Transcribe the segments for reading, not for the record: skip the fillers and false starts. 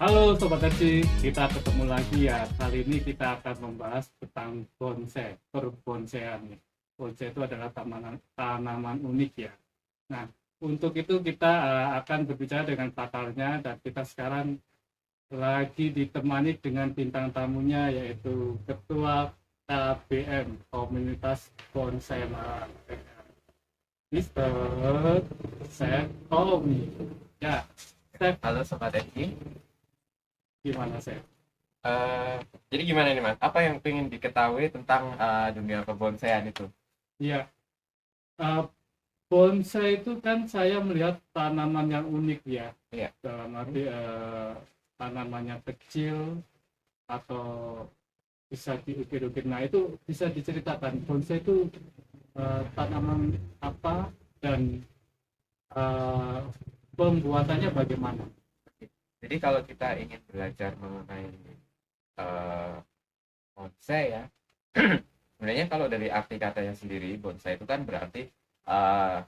Halo Sobat Haji, kita ketemu lagi ya. Kali ini kita akan membahas tentang bonsai, perbonsaian. Bonsai itu adalah tanaman unik ya. Nah, untuk itu kita akan berbicara dengan pakarnya dan kita sekarang lagi ditemani dengan bintang tamunya yaitu Ketua KBM, Komunitas Bonsai Malang, Mister Setomi. Ya, Step, Halo Sobat Eki. gimana Seth? Eh, jadi gimana nih Mas? Apa yang ingin diketahui tentang dunia kebonsaian itu? Iya, uh, bonsai itu kan saya melihat tanaman yang unik ya, Iya. dalam arti tanamannya kecil atau bisa diukir-ukir. Nah itu bisa diceritakan bonsai itu tanaman apa dan uh, pembuatannya bagaimana? Jadi kalau kita ingin belajar mengenai eh, bonsai ya, sebenarnya kalau dari arti katanya sendiri, bonsai itu kan berarti eh,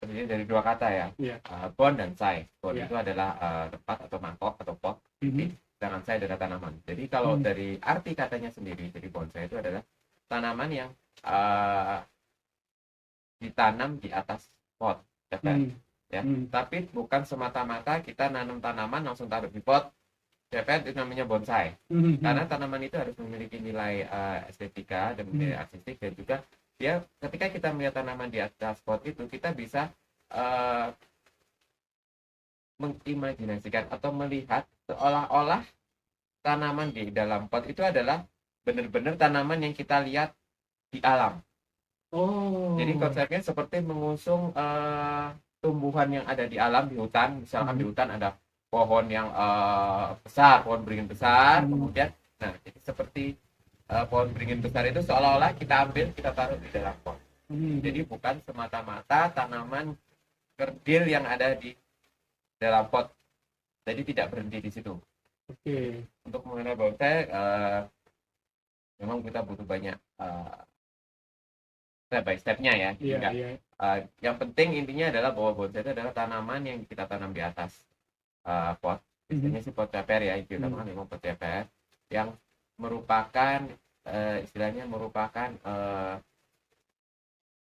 terdiri dari dua kata ya, Iya, bon dan sai. Bon iya. itu adalah tempat atau mangkok atau pot, Mhm, sedangkan sai adalah tanaman. Jadi kalau mhm, dari arti katanya sendiri, jadi bonsai itu adalah tanaman yang eh, ditanam di atas pot, ya kan? mhm, Ya, mhm, tapi bukan semata-mata kita nanam tanaman langsung taruh di pot, ya kan? Itu namanya bonsai. mhm, Karena tanaman itu harus memiliki nilai estetika dan nilai mhm, artistik, dan juga dia ketika kita melihat tanaman di atas pot itu kita bisa uh, mengimajinasikan atau melihat seolah-olah tanaman di dalam pot itu adalah benar-benar tanaman yang kita lihat di alam. Jadi oh, konsepnya seperti mengusung tumbuhan yang ada di alam, di hutan. Misalkan di mhm, hutan ada pohon yang besar, pohon beringin besar. mhm, Kemudian, nah jadi seperti pohon beringin besar itu seolah-olah kita ambil, kita taruh di dalam pot. Jadi mhm. bukan semata-mata tanaman kerdil yang ada di dalam pot. Jadi tidak berhenti di situ. Oke, Untuk mengenai bonsai, memang kita butuh banyak step by stepnya ya. Jadi iya, nggak iya. yang penting intinya adalah bahwa bonsai itu adalah tanaman yang kita tanam di atas pot. Mhm, Biasanya sih pot ceper ya, yang mhm. utamakan memang pot ceper yang merupakan istilahnya merupakan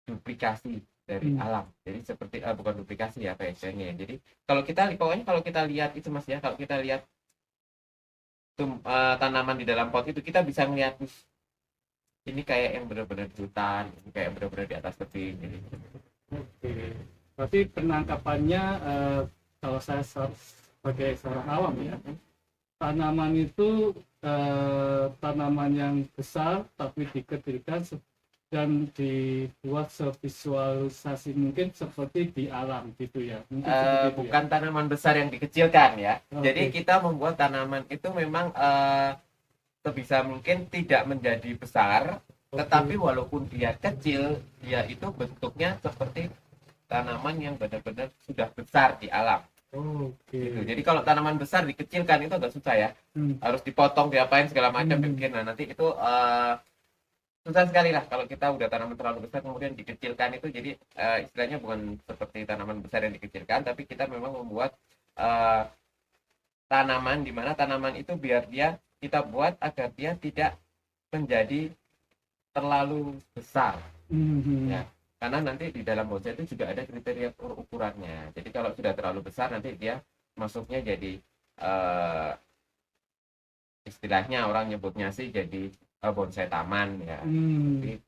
duplikasi dari Hmm, alam. Jadi seperti bukan duplikasi ya apa istilahnya ya. Jadi kalau kita pokoknya kalau kita lihat itu Mas ya, kalau kita lihat tanaman di dalam pot itu kita bisa melihat ini kayak yang benar-benar di hutan, ini kayak benar-benar di atas tebing. Jadi, oke. Berarti penangkapannya kalau saya sebagai seorang awam ya, tanaman itu tanaman yang besar tapi dikecilkan dan dibuat sevisualisasi mungkin seperti di alam gitu ya. Mungkin seperti itu ya. bukan tanaman besar yang dikecilkan ya. Jadi Oke. kita membuat tanaman itu memang sebisa mungkin tidak menjadi besar, tetapi Oke. walaupun dia kecil, dia itu bentuknya seperti tanaman yang benar-benar sudah besar di alam. Gitu. Oke. Jadi kalau tanaman besar dikecilkan itu agak susah ya. Hmm, Harus dipotong, diapain segala macam hmm, dibikin. Nah, nanti itu susah sekali lah kalau kita udah tanaman terlalu besar kemudian dikecilkan itu. Jadi istilahnya bukan seperti tanaman besar yang dikecilkan, tapi kita memang membuat eh, tanaman di mana tanaman itu biar dia kita buat agar dia tidak menjadi terlalu besar hmm, ya, hmm. karena nanti di dalam bonsai itu juga ada kriteria ukurannya. Jadi kalau sudah terlalu besar nanti dia masuknya jadi eh, istilahnya orang nyebutnya sih jadi bonsai taman ya. Tapi Hmm.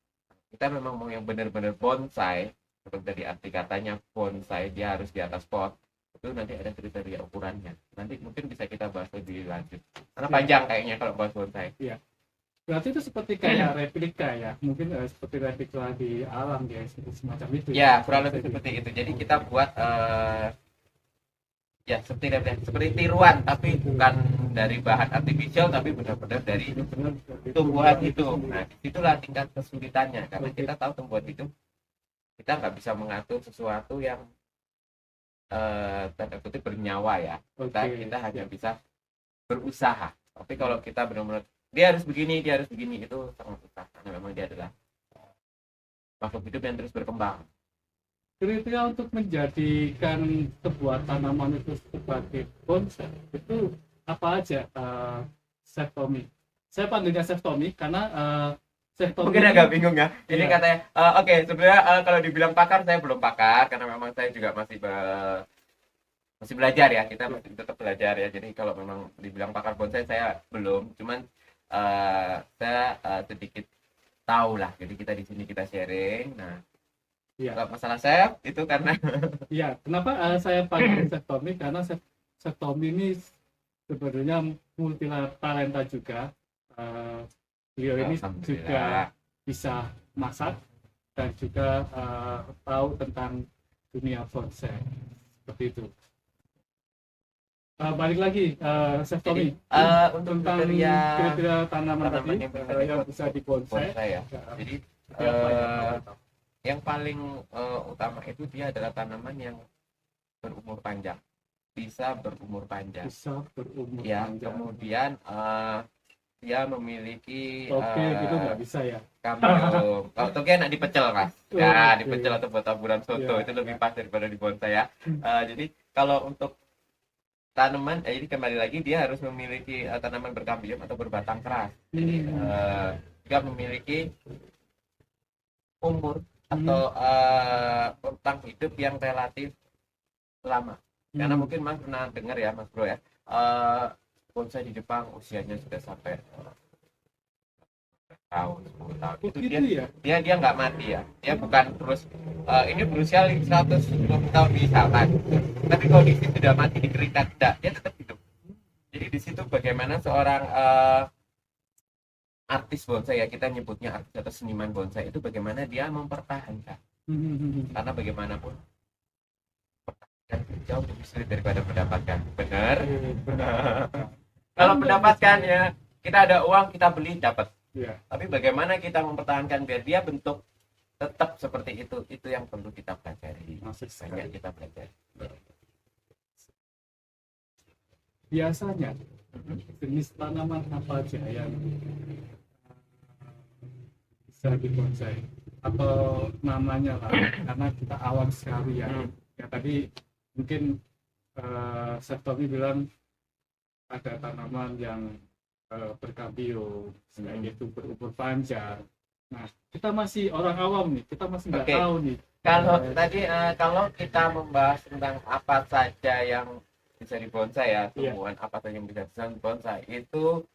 kita memang mau yang benar-benar bonsai, seperti dari arti katanya bonsai dia harus di atas pot, itu nanti ada kriteria ukurannya. Nanti mungkin bisa kita bahas lebih lanjut karena Siap. panjang kayaknya kalau bahas bonsai. Ya. Berarti itu seperti kayak replika ya, mungkin seperti replika di alam ya, seperti semacam itu ya. Ya kurang Bonsai lebih itu. seperti itu. Jadi kita Oke. buat ya seperti tiruan, tapi Itu bukan dari bahan artifisial, tapi benar-benar dari benar-benar seperti tumbuhan tumbuhan itu hidup. sendiri. Nah disitulah tingkat kesulitannya karena Oke. kita tahu tumbuhan hidup kita nggak bisa mengatur sesuatu yang tanda kutip bernyawa ya. Kita Oke. hanya Ya. bisa berusaha. Tapi kalau kita benar-benar dia harus begini itu sangat susah karena memang dia adalah makhluk hidup yang terus berkembang. kriteria untuk menjadikan sebuah tanaman itu sebagai bonsai itu apa aja, Chef Tommy? Saya panggilnya Chef Tommy karena Chef Tommy Mungkin ini, agak bingung ya. Ini ya, katanya, oke, sebenarnya kalau dibilang pakar saya belum pakar karena memang saya juga masih belajar ya. Kita ya, masih tetap belajar ya. Jadi kalau memang dibilang pakar bonsai saya belum. Cuman saya sedikit tahu lah. Jadi kita di sini kita sharing. Nah, ya, kalau masalah saya itu karena ya. Kenapa saya panggil Chef Tommy? Karena Chef Tommy ini sebenarnya multi talenta juga. Eh, Beliau ini juga alhamdulillah. bisa masak dan juga tahu tentang dunia bonsai seperti itu. Balik lagi, Chef Jadi Tommy, untuk tentang kriteria kriteria tanaman tadi tanaman yang bisa yang dibuat bisa dibonsai. bonsai ya. Ya, Jadi seperti apa ya, Pak? eh, yang paling utama itu dia adalah tanaman yang berumur panjang, bisa berumur panjang Bisa berumur ya. panjang. Kemudian dia memiliki Oke, gitu nggak bisa ya? kambium. Kalau toge enak dipecel mas ya, dipecel Oke, atau buat taburan soto ya, itu lebih ya. pas daripada di bonsai ya. Jadi kalau untuk tanaman jadi kembali lagi dia harus memiliki tanaman berkambium atau berbatang keras. Jadi juga memiliki umur atau rentang hidup yang relatif lama. Karena mungkin Mas pernah dengar ya Mas Bro ya, bonsai di Jepang usianya sudah sampai tahun 10 tahun. Oh Itu dia gitu ya? dia nggak mati ya. Dia bukan terus ini berusia 120 tahun misalkan. Tapi kondisi sudah mati dikeringkan tidak, dia tetap hidup. Jadi di situ bagaimana seorang artis bonsai ya, kita nyebutnya artis atau seniman bonsai itu bagaimana dia mempertahankan. Karena bagaimanapun dan jauh lebih sulit daripada mendapatkan. Benar? Benar. Kalau mendapatkan ya kita ada uang kita beli dapat. Ya, Tapi bagaimana kita mempertahankan biar dia bentuk tetap seperti itu yang perlu kita pelajari. masuk Banyak sekali. kita pelajari. Biasanya jenis tanaman apa aja yang bisa dibonsai atau namanya lah, karena kita awam sekali ya. Ya tadi mungkin Chef Tommy bilang ada tanaman yang berkambium, selain itu berumur panjang. Nah, kita masih orang awam nih, kita masih nggak Oke. tahu nih. Kalau tadi kalau kita membahas tentang apa saja yang bisa dibonsai ya, tumbuhan apa saja yang bisa dibonsai itu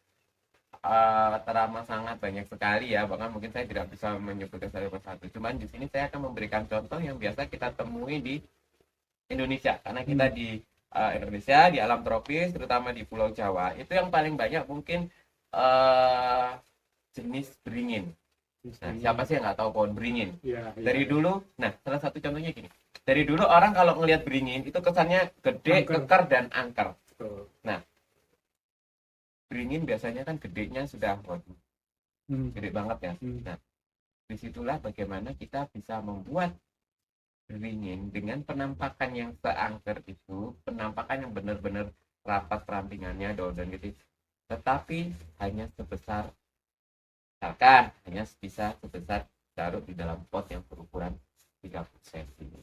teramat sangat banyak sekali ya, bahkan mungkin saya tidak bisa menyebutkan satu persatu. Cuman di sini saya akan memberikan contoh yang biasa kita temui di Indonesia, karena kita di Indonesia di alam tropis, terutama di Pulau Jawa, itu yang paling banyak mungkin jenis beringin. Nah, siapa sih yang nggak tahu pohon beringin? Ya, Dari ya. dulu, nah salah satu contohnya gini. Dari dulu orang kalau ngelihat beringin itu kesannya gede, Angker. kekar dan angker. Betul. Nah, beringin biasanya kan gedenya sudah waduh, gede banget ya. Nah, disitulah bagaimana kita bisa membuat beringin dengan penampakan yang seangker itu, penampakan yang benar-benar rapat rampingannya, daun dan gitu. Tetapi hanya sebesar, misalkan hanya bisa sebesar taruh di dalam pot yang berukuran 30 cm.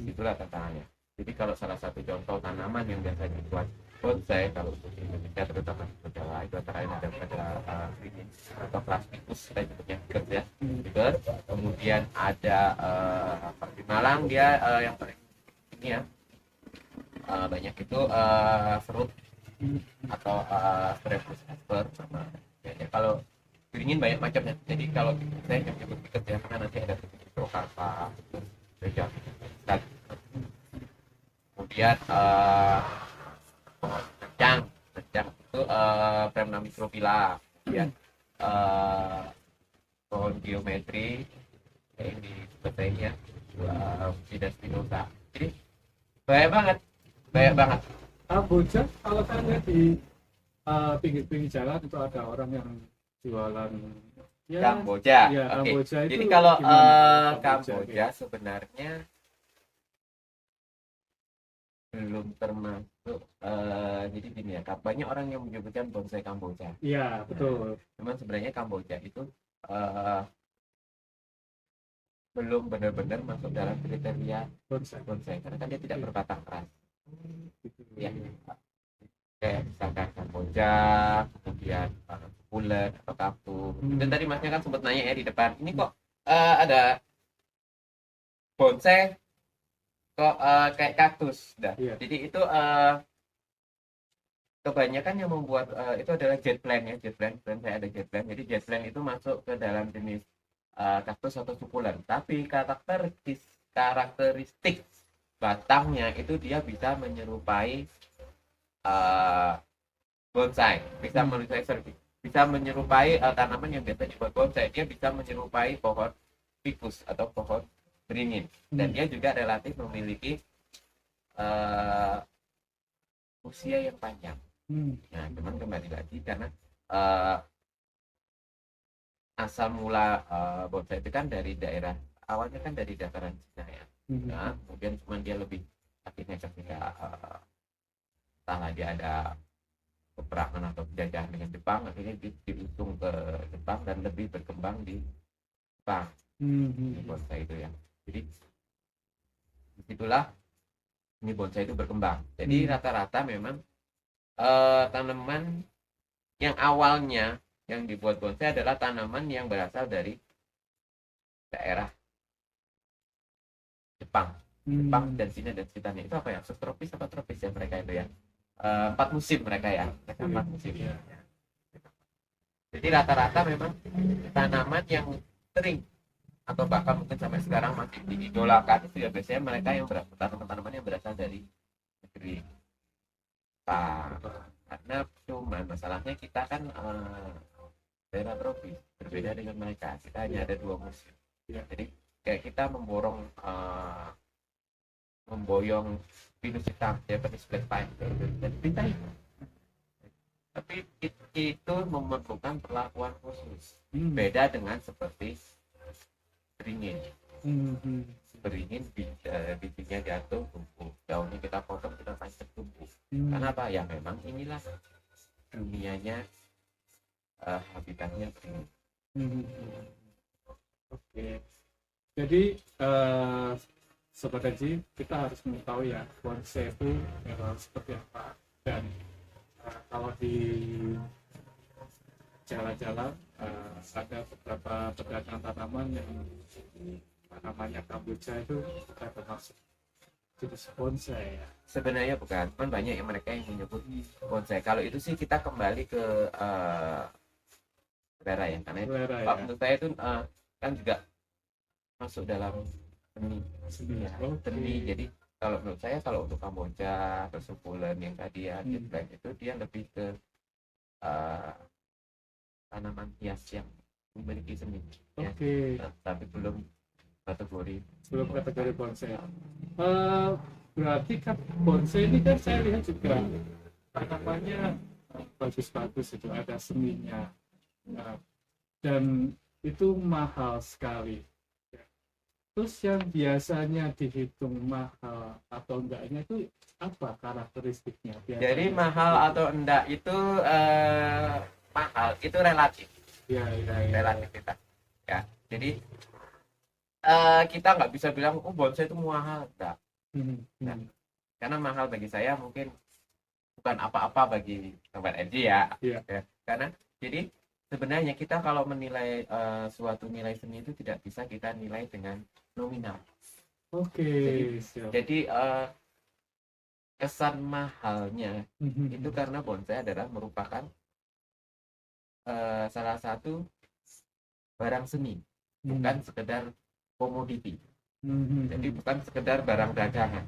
Itulah tantangannya. Jadi kalau salah satu contoh tanaman yang biasa dibuat bonsai kalau untuk Indonesia terutama di Jawa itu antara lain ada beringin atau plastikus kita nyebutnya ya, kemudian ada di Malang dia yang paling ini ya banyak itu serut atau Strepus asper sama ya, kalau beringin banyak macamnya. Jadi kalau saya nyebut piket ya karena nanti ada Prokarpa, Reja, dan kemudian Rencang itu Premna microphylla, kemudian pohon geometri kayak ini seperti ini ya, Vida spinosa. Jadi banyak banget. Kamboja, kalau saya lihat di pinggir-pinggir jalan itu ada orang yang jualan ya. Kamboja. Ya, Oke. Kamboja itu Jadi kalau gimana Kamboja sebenarnya belum termasuk jadi gini ya, banyak orang yang menyebutkan bonsai Kamboja. Iya, betul. Cuman sebenarnya Kamboja itu belum benar-benar masuk dalam kriteria bonsai. bonsai karena kan dia tidak Oke. berbatang keras. Gitu. Ya, kayak misalkan kamboja, kemudian bulat atau kaktus. Dan tadi masnya kan sempat nanya ya di depan, ini kok ada bonsai kok kayak kaktus, dah. Iya. Jadi itu kebanyakan yang membuat itu adalah jet plant ya, jet plant. Dan saya ada jet plant. Jadi jet plant itu masuk ke dalam jenis kaktus atau sukulen. Tapi karakteristik batangnya itu dia bisa menyerupai uh, bonsai, bisa menyerupai bisa menyerupai tanaman yang biasa dibuat bonsai. Dia bisa menyerupai pohon ficus atau pohon beringin, dan dia juga relatif memiliki uh, usia yang panjang. Nah, cuman kembali lagi karena uh, asal mula bonsai itu kan dari daerah awalnya kan dari dataran Cina ya. Nah, kemudian cuman dia lebih akhirnya ketika entahlah dia ada peperangan atau penjajahan dengan Jepang, akhirnya diusung ke Jepang dan lebih berkembang di Jepang. Ini bonsai itu ya. Jadi disitulah ini bonsai itu berkembang. Jadi rata-rata memang tanaman yang awalnya yang dibuat bonsai adalah tanaman yang berasal dari daerah Jepang dan Cina dan sekitarnya. Itu apa ya, subtropis apa tropis ya mereka itu ya, 4 musim mereka ya, mereka 4 musim ya. Jadi rata-rata memang tanaman yang sering atau bahkan mungkin sampai sekarang masih diidolakan itu ya biasanya mereka yang tanaman yang berasal dari negeri Jepang. Karena cuman masalahnya kita kan daerah tropis, berbeda dengan mereka. Kita hanya ada 2 musim. Jadi kayak kita memboyong pinus hitam, Japanese black pine, dan kita tapi itu memerlukan perlakuan khusus. Beda dengan seperti beringin. Beringin bijinya jatuh tumbuh, daunnya kita potong kita tancap tumbuh. Karena apa ya, memang inilah dunianya, habitatnya beringin. Oke. Jadi Sobat Haji, kita harus mengetahui ya bonsai itu seperti apa, dan kalau di jalan-jalan ada beberapa pedagang tanaman yang namanya kamboja itu bukan termasuk jenis bonsai ya. Sebenarnya bukan, kan banyak yang mereka yang menyebut bonsai. Kalau itu sih kita kembali ke selera ya, karena menurut saya itu kan juga masuk dalam seni ya, seni. Jadi kalau menurut saya kalau untuk kamboja atau sukulen yang tadi ya itu dia lebih ke tanaman hias yang memiliki seni. Oke. Ya. Tapi belum kategori bonsai. Berarti kan bonsai ini kan saya lihat juga tanamannya bagus-bagus, itu ada seninya, dan itu mahal sekali. Terus yang biasanya dihitung mahal atau enggaknya itu apa karakteristiknya? Jadi mahal atau enggak itu mahal itu relatif. Ya. Relatif kita. Ya. Jadi kita nggak bisa bilang bonsai itu mahal, enggak. Nah, karena mahal bagi saya mungkin bukan apa-apa bagi Sobat RJ ya. Ya. Karena jadi sebenarnya kita kalau menilai suatu nilai seni itu tidak bisa kita nilai dengan nominal. Oke. Jadi kesan mahalnya itu karena bonsai adalah merupakan salah satu barang seni, bukan sekedar komoditi. Jadi bukan sekedar barang dagangan,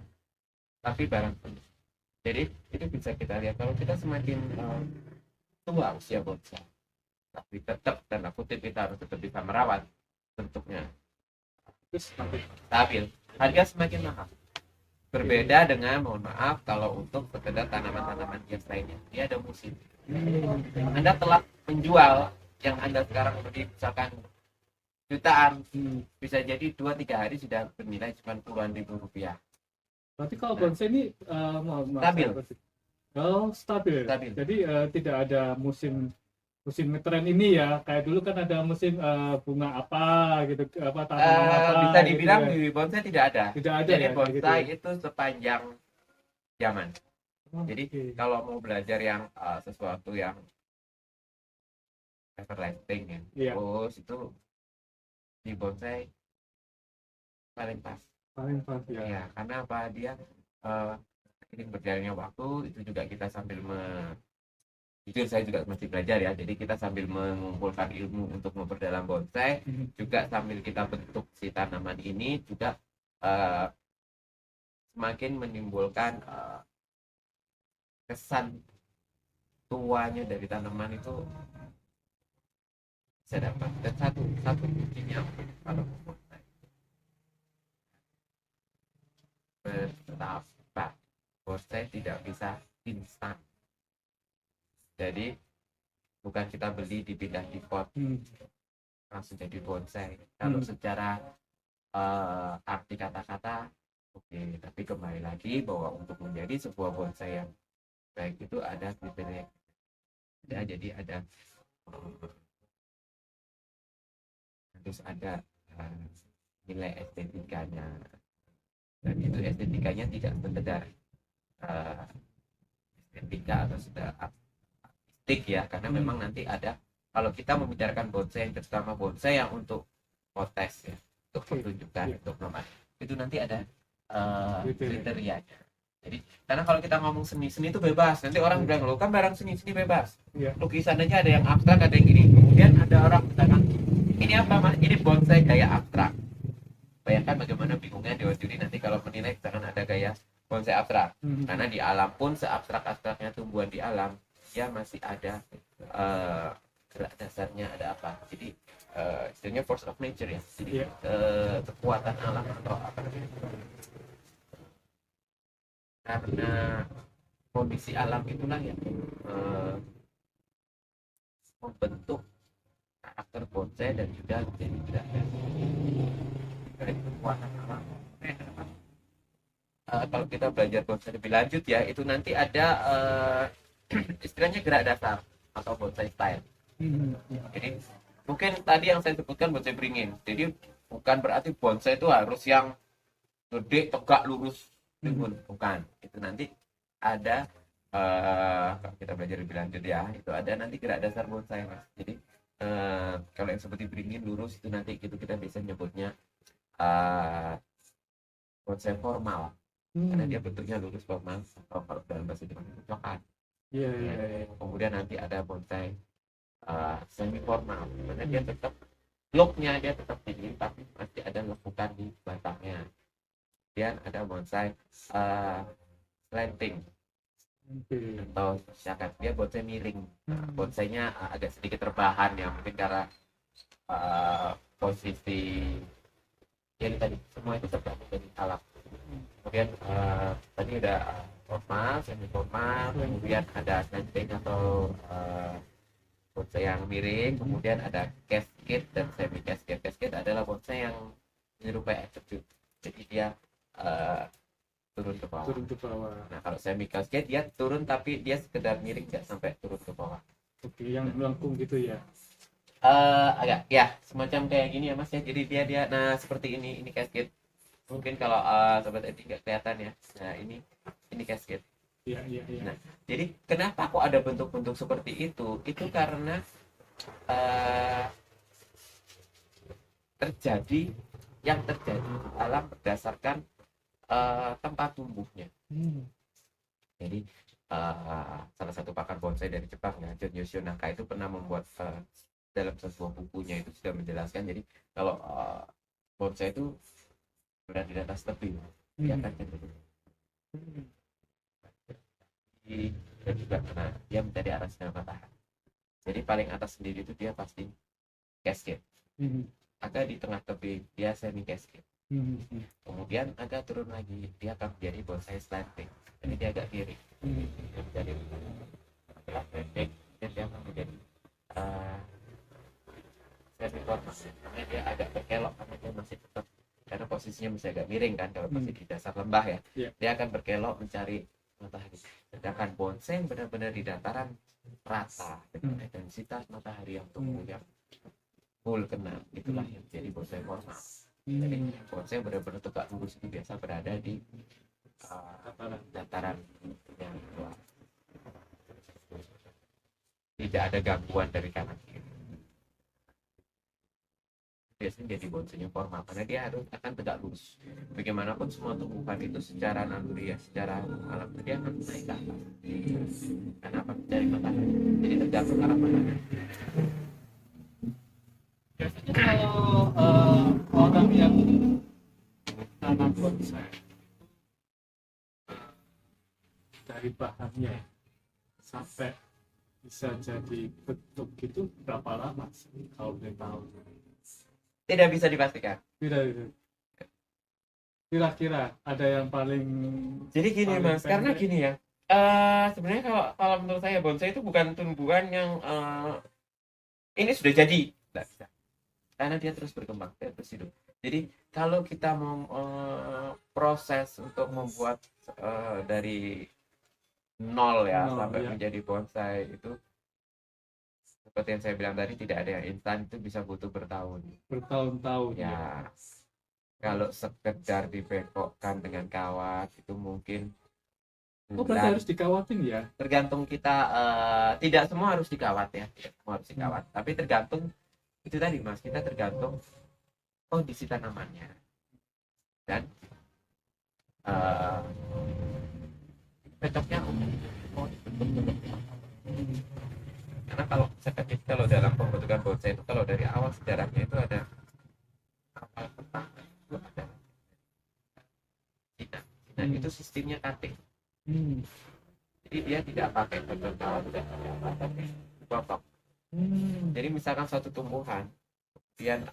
tapi barang seni. Jadi itu bisa kita lihat kalau kita semakin tua usia bonsai, tapi tetap tanda kutip kita harus tetap bisa merawat bentuknya stabil, harga semakin mahal. Berbeda dengan, mohon maaf, kalau untuk sekedar tanaman-tanaman hias lainnya, dia ada musim. Anda telah menjual yang Anda sekarang beli misalkan jutaan, bisa jadi 2-3 hari sudah bernilai cuma puluhan ribu rupiah. Berarti kalau bonsai ini stabil. Stabil. Jadi tidak ada musim musim ngetren ini ya. Kayak dulu kan ada musim bunga apa gitu, apa tanaman apa Bisa gitu dibilang ya. di bonsai tidak ada. Tidak ada Jadi ya kayak gitu bonsai ya. itu sepanjang zaman. Jadi Oke. kalau mau belajar yang sesuatu yang everlasting ya, Iya, terus itu di bonsai paling pas. paling pas ya. Ya, karena apa dia uh, ini berjalannya waktu itu juga kita sambil jujur saya juga masih belajar ya. Jadi kita sambil mengumpulkan ilmu untuk memperdalam bonsai, juga sambil kita bentuk si tanaman ini juga uh, semakin menimbulkan kesan tuanya dari tanaman itu saya dapat. Dan satu satu kuncinya kalau bonsai bertahap, bonsai tidak bisa instan. Jadi bukan kita beli dipindah di pot langsung jadi bonsai. Kalau secara arti kata-kata oke, tapi kembali lagi bahwa untuk menjadi sebuah bonsai yang baik itu ada kriteria. Jadi ada harus ada nilai estetikanya, dan itu estetikanya tidak sekedar estetika atau sudah artistik ya, karena memang nanti ada, kalau kita membicarakan bonsai terutama bonsai yang untuk kontes ya, untuk pertunjukan, untuk nomad, itu nanti ada kriterianya. Jadi karena kalau kita ngomong seni itu bebas, nanti orang bilang lo kan barang seni bebas, lukisan aja ada yang abstrak, ada yang gini, kemudian ada orang misalkan ini apa mas, ini bonsai gaya abstrak. Bayangkan bagaimana bingungnya Dewan Juri nanti kalau menilai misalkan ada gaya bonsai abstrak, karena di alam pun seabstrak-abstraknya tumbuhan di alam, dia masih ada gerak dasarnya, ada apa, jadi istilahnya force of nature ya, jadi kekuatan alam atau apa namanya, karena kondisi alam itulah yang membentuk karakter bonsai dan juga jadi gerak dari kekuatan alam. Kalau kita belajar bonsai lebih lanjut ya, itu nanti ada istilahnya gerak dasar atau bonsai style. Jadi mungkin tadi yang saya sebutkan bonsai beringin, jadi bukan berarti bonsai itu harus yang gede, tegak, lurus, bukan. Itu nanti ada kalau kita belajar lebih lanjut ya, itu ada nanti gerak dasar bonsai mas. Jadi kalau yang seperti beringin lurus itu nanti itu kita bisa nyebutnya bonsai formal, karena dia bentuknya lurus formal, atau kalau dalam bahasa Jepang itu coklat. Kemudian nanti ada bonsai semi formal, karena dia tetap looknya dia tetap tinggi tapi masih ada lekukan di batangnya. Kemudian ada bonsai slanting atau misalkan dia bonsai miring. Bonsainya agak sedikit terbahan ya, mungkin karena posisi yang tadi semua itu tergantung dari alam. Kemudian tadi ada formal, semi formal, kemudian ada slanting atau bonsai yang miring, kemudian ada cascade dan semi cascade. Cascade adalah bonsai yang menyerupai attitude, jadi dia turun ke bawah. Nah kalau semi cascade dia turun tapi dia sekedar miring, nggak sampai turun ke bawah. Oke, yang melengkung gitu ya. Agak ya semacam kayak gini ya mas ya, jadi dia nah seperti ini cascade. Mungkin kalau sobat Edi nggak kelihatan ya, nah ini cascade. Iya. Nah jadi kenapa kok ada bentuk-bentuk seperti itu karena terjadi di alam berdasarkan tempat tumbuhnya. Jadi salah satu pakar bonsai dari Jepang ya, John Yoshionaka itu pernah membuat dalam sebuah bukunya itu sudah menjelaskan, jadi kalau bonsai itu berada di atas tebing, dia akan cenderung dan juga karena dia mencari arah sinar matahari. Jadi paling atas sendiri itu dia pasti cascade, agak di tengah tebing dia semi cascade, kemudian agak turun lagi dia akan menjadi bonsai slanting, jadi dia agak miring, dia menjadi slanting, dan dia akan menjadi semi formal, karena dia agak berkelok, karena dia masih tetap, karena posisinya masih agak miring kan kalau masih di dasar lembah ya, dia akan berkelok mencari matahari. Sedangkan bonsai yang benar-benar di dataran rata dengan intensitas matahari yang tumbuh yang full kena, itulah yang jadi bonsai formal. Jadi bonsai yang benar-benar tegak lurus itu biasa berada di dataran yang luas. Tidak ada gangguan dari kanan kiri. Biasanya jadi bonsainya formal karena dia harus akan tegak lurus. Bagaimanapun semua tumbuhan itu secara naluri ya, secara alam dia akan naik ke atas. Karena apa? Dari matahari. Jadi tergantung arah matahari. Biasanya kalau orang yang tanam bonsai dari bahannya sampai bisa jadi bentuk gitu berapa lama sih, kalau boleh tahu? Tidak bisa dipastikan. Kira-kira ada yang paling Jadi gini paling Mas, karena pendek? gini ya. Sebenarnya kalau menurut saya bonsai itu bukan tumbuhan yang ini sudah jadi. Tidak bisa. Karena dia terus berkembang, dia terus hidup. Jadi kalau kita mau proses untuk membuat dari nol ya sampai menjadi bonsai itu seperti yang saya bilang tadi, tidak ada yang instan, itu bisa butuh bertahun-tahun ya. Kalau sekedar dibekokkan dengan kawat itu mungkin berarti harus dikawatin ya? Tergantung kita, tidak semua harus dikawat ya, tidak semua harus dikawat, tapi tergantung itu tadi Mas, kita tergantung kondisi tanamannya dan cocoknya karena kalau dalam pembentukan bonsai itu kalau dari awal sejarahnya itu ada awal pertama itu ada Cina. Cina itu sistemnya cutting. Jadi dia tidak pakai bentuk kawat, tidak pakai apa, tapi potong. Jadi misalkan suatu tumbuhan kemudian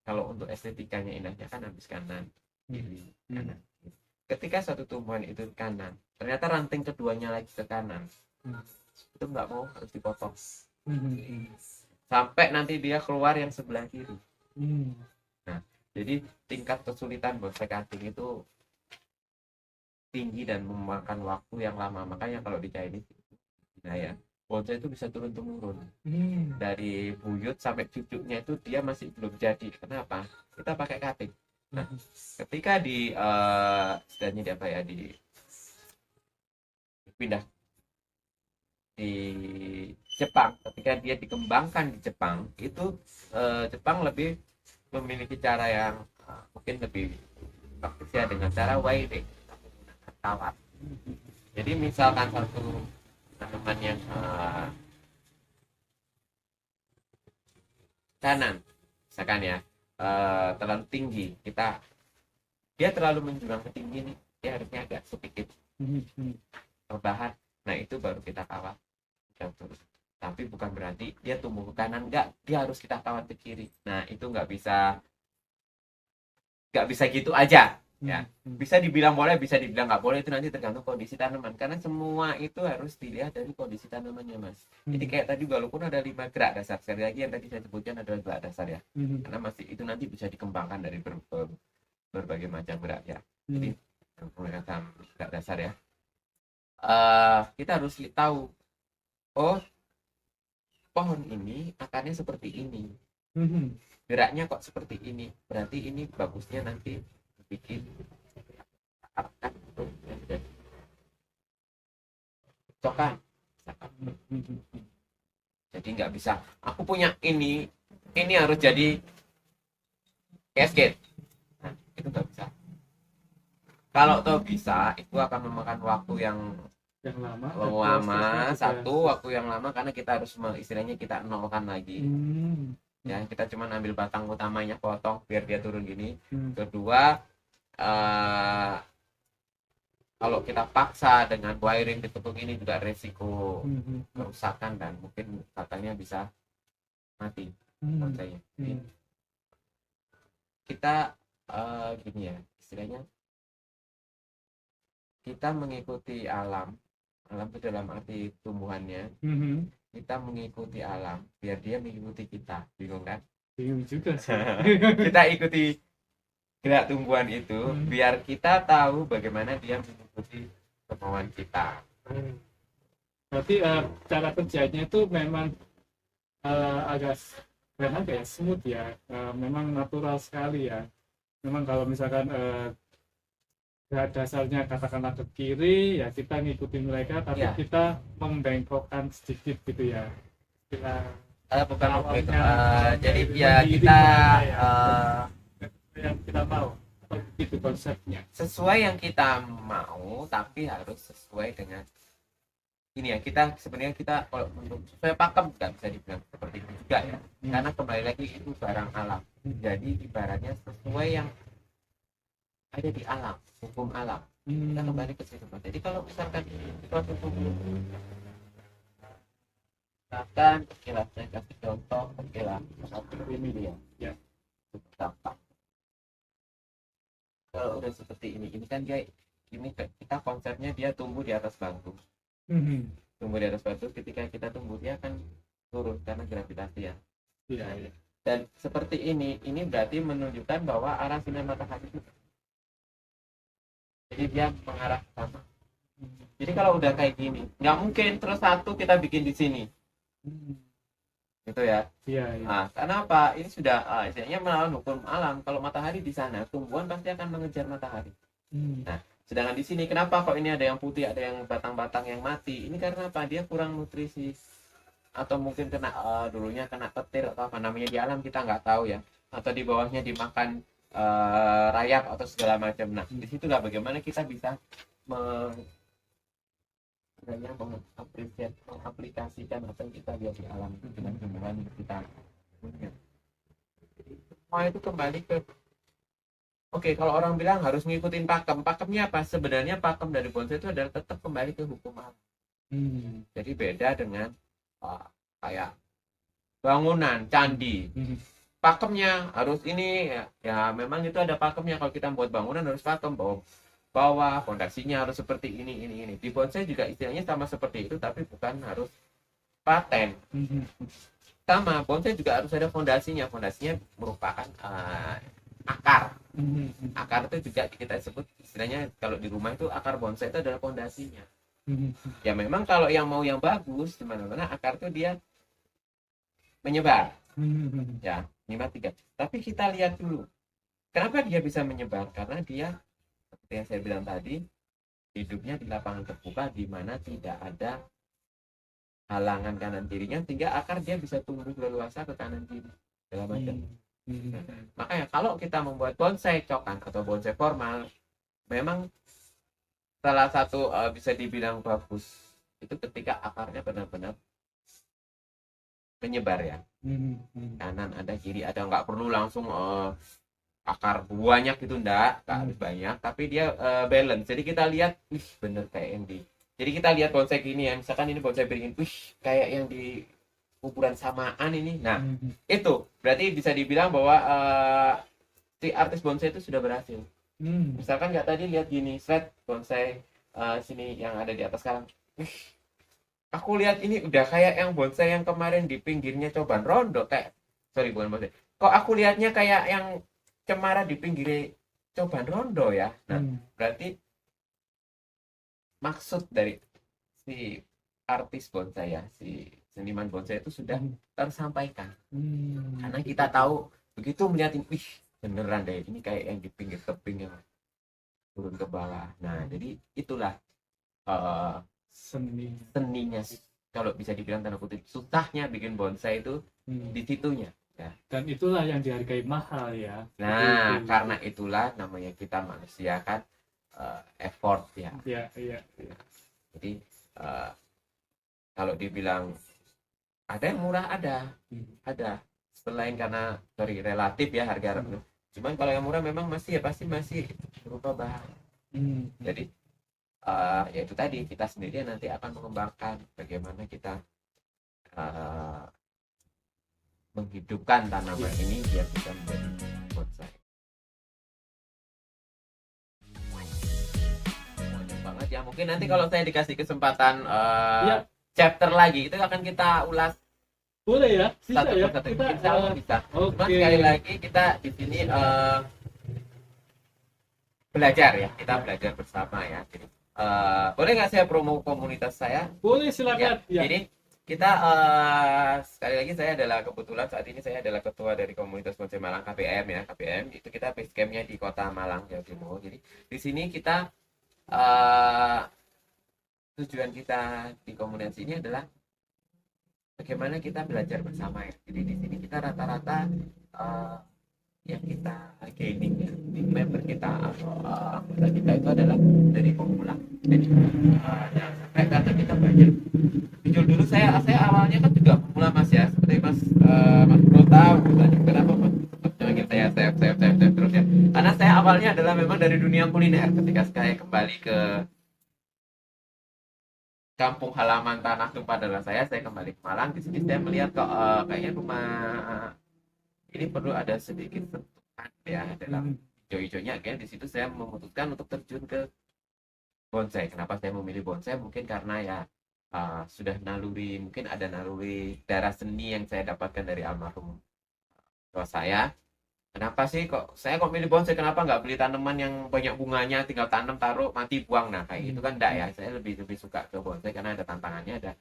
kalau untuk estetikanya indahnya kan habis kanan kiri kanan. Ketika satu tumbuhan itu kanan, ternyata ranting keduanya lagi ke kanan, itu nggak mau, harus dipotong sampai nanti dia keluar yang sebelah kiri. Nah, jadi tingkat kesulitan bonsai cutting itu tinggi dan memakan waktu yang lama. Makanya kalau di Chinese, nah ya, bonsai itu bisa turun-temurun. Dari buyut sampai cucunya itu dia masih belum jadi. Kenapa? Kita pakai cutting. Nah, ketika di istilahnya di apa ya, dipindah di Jepang, ketika dia dikembangkan di Jepang itu Jepang lebih memiliki cara yang mungkin lebih praktis ya, dengan cara wiring kawat. Jadi misalkan satu tanaman yang kanan misalkan ya terlalu tinggi, dia terlalu menjulang ke tinggi nih, dia harusnya agak sedikit rebahan. Nah itu baru kita kawat tapi bukan berarti dia tumbuh ke kanan, enggak, dia harus kita kawat ke kiri. Nah itu nggak bisa gitu aja ya. Bisa dibilang boleh, bisa dibilang nggak boleh, itu nanti tergantung kondisi tanaman, karena semua itu harus dilihat dari kondisi tanamannya Mas. Jadi kayak tadi walaupun ada 5 gerak dasar, sekali lagi yang tadi saya sebutkan adalah gerak dasar ya, karena masih itu nanti bisa dikembangkan dari berbagai macam gerak ya. Jadi menggunakan gerak dasar ya, kita harus tahu, oh pohon ini akarnya seperti ini, geraknya kok seperti ini, berarti ini bagusnya nanti bikin akan untuk cokan. Jadi nggak bisa aku punya ini harus jadi cascade. Nah, itu nggak bisa. Kalau toh bisa, itu akan memakan waktu yang lama, satu waktu yang lama, karena kita harus istilahnya kita nolkan lagi. Ya, kita cuma ambil batang utamanya, potong biar dia turun gini. Kedua, kalau kita paksa dengan wiring ditutup ini juga resiko kerusakan dan mungkin katanya bisa mati bonsainya. Kita gini ya, istilahnya kita mengikuti alam itu dalam arti tumbuhannya. Kita mengikuti alam biar dia mengikuti kita. Bingung kan? Bingung juga sih. Kita ikuti gerak tumbuhan itu biar kita tahu bagaimana dia mengikuti kemauan kita. Berarti cara kerjanya itu memang agak smooth ya, memang natural sekali ya. Memang kalau misalkan dasarnya katakanlah ke kiri ya kita ngikutin mereka, tapi Ya. kita membengkokkan sedikit gitu ya. Bukan Awalnya, jadi mengiring ya kita mereka yang kita mau, itu konsepnya. sesuai yang kita mau, tapi harus sesuai dengan ini ya. Kita sebenarnya kita kalau untuk sesuai pakem nggak bisa dibilang seperti itu juga ya, karena kembali lagi itu barang alam. Jadi ibaratnya sesuai yang ada di alam, hukum alam. Kita kembali ke situ. Jadi kalau misalkan suatu tubuh, misalkan saya kasih contoh, seperti ini dia, Ya. gampang. Kalau udah seperti ini kan dia ini kita konsepnya dia tumbuh di atas batu. Tumbuh di atas batu, ketika kita tumbuh dia akan turun karena gravitasi ya. Iya. Dan seperti ini berarti menunjukkan bahwa arah sinar matahari itu, jadi dia mengarah ke sana. Jadi kalau udah kayak gini, nggak mungkin terus satu kita bikin di sini, gitu ya. Iya. Nah, karena apa? Ini sudah istilahnya melawan hukum alam. Kalau matahari di sana, tumbuhan pasti akan mengejar matahari. Nah, sedangkan di sini kenapa kok ini ada yang putih, ada yang batang-batang yang mati? Ini karena apa? Dia kurang nutrisi, atau mungkin kena dulunya kena petir atau apa namanya di alam kita nggak tahu ya. Atau di bawahnya dimakan rayap atau segala macam. Nah, disitulah bagaimana kita bisa mengaplikasikan apa yang kita lihat di alam itu dengan tumbuhan yang kita punya. Semua itu kembali ke kalau orang bilang harus ngikutin pakemnya apa? Sebenarnya pakem dari bonsai itu adalah tetap kembali ke hukum alam. Jadi beda dengan kayak bangunan, candi. Pakemnya harus ini ya memang itu ada pakemnya. Kalau kita buat bangunan harus pakem, bawah fondasinya harus seperti ini. Di bonsai juga istilahnya sama seperti itu, tapi bukan harus paten. Sama, bonsai juga harus ada fondasinya. Fondasinya merupakan akar. Akar itu juga kita sebut istilahnya kalau di rumah itu akar bonsai itu adalah fondasinya. Ya memang kalau yang mau yang bagus di mana-mana akar itu dia menyebar. Ya, 5-3. Tapi kita lihat dulu. Kenapa dia bisa menyebar? Karena dia seperti yang saya bilang tadi, hidupnya di lapangan terbuka di mana tidak ada halangan kanan kirinya, sehingga akar dia bisa tumbuh leluasa ke kanan kiri segala macam. Makanya kalau kita membuat bonsai cokan atau bonsai formal, memang salah satu bisa dibilang bagus itu ketika akarnya benar-benar menyebar ya. Kanan ada, kiri ada, nggak perlu langsung akar banyak itu enggak harus banyak, tapi dia balance. Jadi kita lihat, bener kayak yang jadi kita lihat bonsai gini ya, misalkan ini bonsai beringin, kayak yang di ukuran samaan ini. Nah, itu berarti bisa dibilang bahwa si artis bonsai itu sudah berhasil. Misalkan nggak tadi lihat gini, slide bonsai sini yang ada di atas sekarang. Aku lihat ini udah kayak yang bonsai yang kemarin di pinggirnya Coban Rondo, bukan bonsai. Kok aku lihatnya kayak yang cemara di pinggir Coban Rondo ya. Nah, berarti maksud dari si artis bonsai ya, si seniman bonsai itu sudah tersampaikan. Karena kita tahu begitu melihat ini, beneran deh ini kayak yang di pinggir tebing yang turun ke bawah. Nah, jadi itulah seninya, kalau bisa dibilang tanda kutip susahnya bikin bonsai itu di situnya ya. Dan itulah yang dihargai mahal ya. Nah, karena itulah namanya kita manusia kan effort ya. Iya. Jadi kalau dibilang ada yang murah ada selain karena relatif ya harga. Cuman kalau yang murah memang pasti masih berupa bahan. Jadi ya itu tadi, kita sendiri nanti akan mengembangkan bagaimana kita menghidupkan tanaman ini biar bisa menjadi bonsai. Banyak banget ya, mungkin nanti kalau saya dikasih kesempatan chapter lagi itu akan kita ulas. Boleh ya, bisa ya. Kita bisa. Cuma sekali lagi kita di sini belajar ya, kita belajar bersama ya. Jadi Boleh nggak saya promo komunitas saya? Boleh, Ya, silakan. Ya. jadi kita sekali lagi saya adalah kebetulan saat ini saya adalah ketua dari komunitas bonsai Malang KPM ya. KPM itu kita base campnya di Kota Malang, Jawa Timur. Jadi di sini kita eh, tujuan kita di komunitas ini adalah bagaimana kita belajar bersama ya. Jadi di sini kita rata-rata eh, yang kita gaining ya, di member kita atau anggota kita itu adalah dari pemula. Jadi yang sampai karena kita belajar jujur dulu saya awalnya kan juga pemula mas ya seperti mas Bro tahu tadi kenapa mas ingin saya save terus ya karena saya awalnya adalah memang dari dunia kuliner ketika saya kembali ke kampung halaman tanah tumpah adalah saya kembali ke Malang di sini saya melihat kok kayaknya rumah ini perlu ada sedikit sentuhan ya dalam hijau-hijaunya akhirnya di situ saya memutuskan untuk terjun ke bonsai. Kenapa saya memilih bonsai? Mungkin karena ya sudah naluri, mungkin ada naluri darah seni yang saya dapatkan dari almarhum tua saya. Kenapa sih kok milih bonsai? Kenapa nggak beli tanaman yang banyak bunganya, tinggal tanam, taruh, mati, buang? Nah kayak gitu kan enggak ya. Saya lebih suka ke bonsai karena ada tantangannya, ada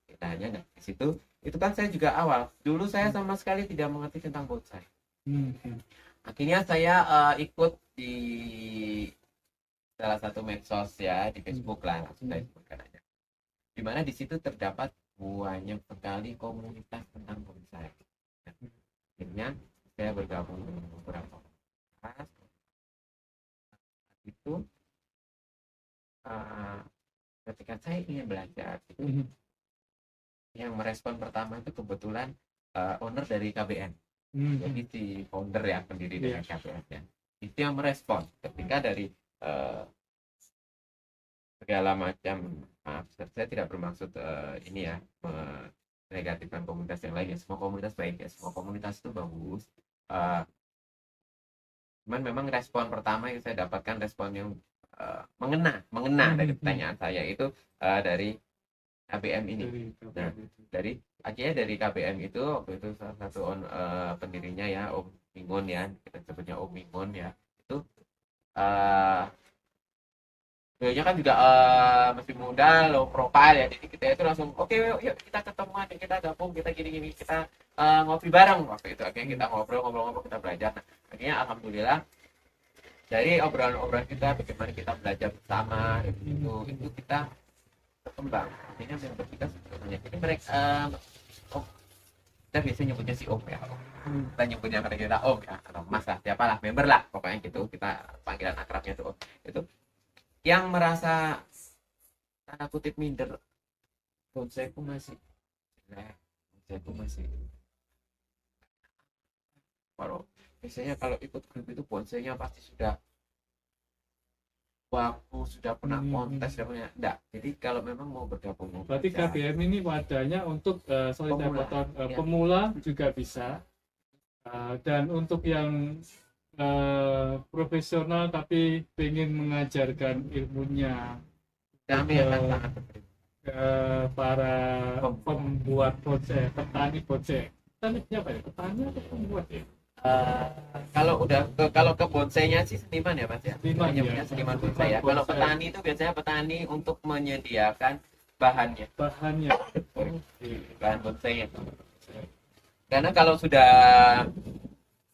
keindahannya. Nah di situ itu kan saya juga awal. Dulu saya sama sekali tidak mengerti tentang bonsai. Akhirnya saya ikut di salah satu medsos ya di Facebook lah langsung saya sebutkan aja dimana di situ terdapat banyak sekali komunitas tentang bonsai akhirnya saya bergabung dengan beberapa komunitas itu ketika saya ingin belajar itu yang merespon pertama itu kebetulan owner dari KBN jadi si founder ya pendiri dari KBN ya itu yang merespon ketika dari segala macam maaf saya tidak bermaksud ini ya menegatifkan komunitas yang lain ya semua komunitas baik ya semua komunitas itu bagus cuman memang respon pertama yang saya dapatkan respon yang mengena dari pertanyaan saya itu dari KBM ini nah dari akhirnya dari KBM itu waktu itu salah satu pendirinya ya Om Mingon ya kita sebutnya Om Mingon ya itu beliaunya kan juga masih muda, low profile ya. Jadi kita itu langsung oke, yuk kita ketemuan, kita gabung, kita gini-gini, kita ngopi bareng waktu itu. Akhirnya kita ngobrol-ngobrol, kita belajar. Nah, akhirnya alhamdulillah dari obrolan-obrolan kita, bagaimana kita belajar bersama, itu kita berkembang. Akhirnya member kita sebenarnya. Jadi mereka, kita biasanya nyebutnya si Om ya. Kita nyebutnya karena kita Om ya, atau Mas lah, siapalah, member lah, pokoknya gitu. Kita panggilan akrabnya itu Om. Itu yang merasa tanda kutip minder bonsaiku masih biasanya kalau ikut grup itu bonsainya pasti sudah bagus sudah pernah kontes sudah punya enggak jadi kalau memang mau bergabung berarti KBM ini wadahnya untuk pemula juga bisa dan untuk yang profesional tapi ingin mengajarkan ilmunya kami akan sangat para pembuat bonsai, petani bonsai. Petani siapa ya? Petani atau pembuat ya? Kalau ke bonsainya sih seniman ya Mas ya. Seniman ya. Seniman bonsai ya. Kalau petani itu biasanya petani untuk menyediakan bahannya. Bahan bonsainya. Karena kalau sudah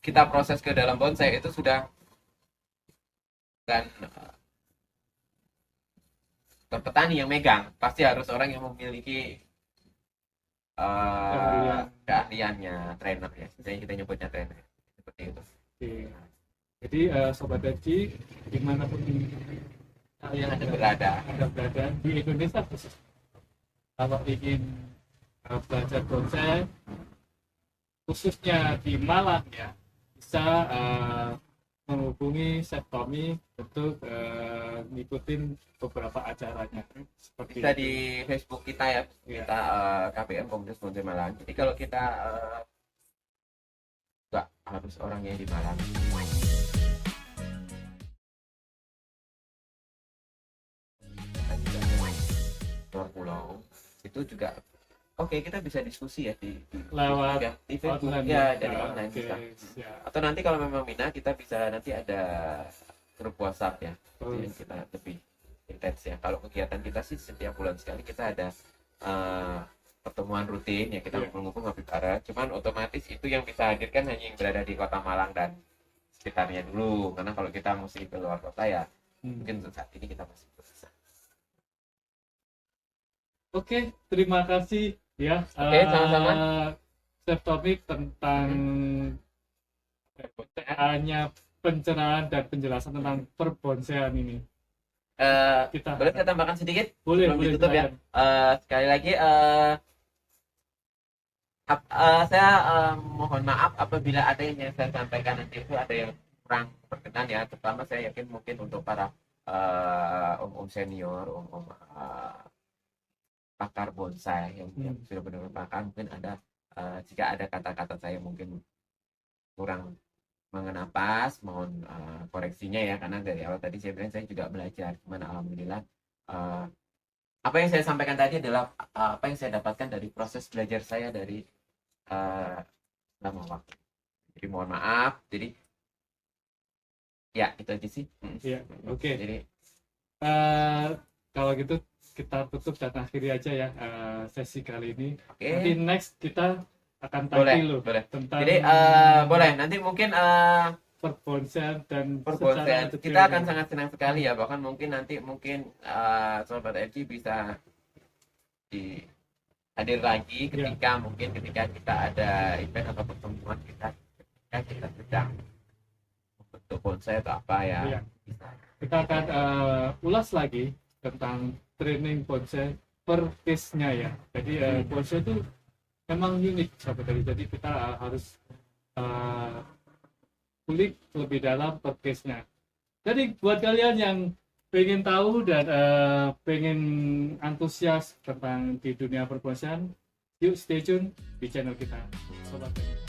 kita proses ke dalam bonsai itu sudah kan petani yang megang pasti harus orang yang memiliki keahliannya trainer ya kita nyebutnya trainer seperti itu. Jadi sobat Haji dimanapun kalian ada berada di Indonesia khusus kalau ingin belajar bonsai khususnya di Malang ya bisa menghubungi Chef Tommy untuk ngikutin beberapa acaranya seperti bisa itu. Di Facebook kita ya kita KPM Komunitas Bonsai Malang jadi kalau kita nggak harus orang yang di Malang luar pulau itu juga Oke, kita bisa diskusi ya di lewat ya, di Facebook ya dari online bisa. Atau nanti kalau memang minat kita bisa nanti ada grup WhatsApp ya. Yang kita lebih intens ya. Kalau kegiatan kita sih setiap bulan sekali kita ada pertemuan rutin ya, kita Iya. ngumpul-ngumpul ngopi bareng. Cuman otomatis itu yang bisa hadirkan hanya yang berada di Kota Malang dan sekitarnya dulu. Karena kalau kita mesti ke luar kota ya mungkin untuk saat ini kita masih bisa. Oke, terima kasih ya. Oke, sama-sama. Chef Tomik tentang nya pencerahan dan penjelasan tentang perbonsaian ini. Kita Boleh saya tambahkan sedikit boleh sebelum boleh ditutup ya? silakan. Sekali lagi saya mohon maaf apabila ada yang saya sampaikan nanti itu ada yang kurang berkenan ya, terutama saya yakin mungkin untuk para om-om senior, om-om pakar bonsai yang sudah benar-benar pakar, mungkin ada jika ada kata-kata saya mungkin kurang mengena pas, mohon koreksinya ya, karena dari awal tadi saya bilang saya juga belajar, cuman alhamdulillah apa yang saya sampaikan tadi adalah apa yang saya dapatkan dari proses belajar saya dari lama waktu. Jadi mohon maaf. Jadi ya itu aja sih. Iya, oke. Jadi kalau gitu kita tutup dan akhiri aja ya sesi kali ini. oke. Nanti next kita akan Boleh, tampil loh boleh. tentang Jadi boleh nanti mungkin perbonsaian dan perbonsaian secara kita akan detail. sangat senang sekali ya, bahkan mungkin nanti mungkin sobat FG bisa hadir lagi ketika mungkin ketika kita ada event atau pertemuan kita ketika kita sedang membentuk bonsai atau apa ya. Iya. Bisa. Kita akan ulas lagi tentang training bonsai per case-nya ya. Jadi bonsai itu memang unik sahabat tadi. Jadi kita harus kulik lebih dalam per case-nya. Jadi buat kalian yang pengen tahu dan pengen antusias tentang di dunia perbonsaian, yuk stay tune di channel kita. Sobat.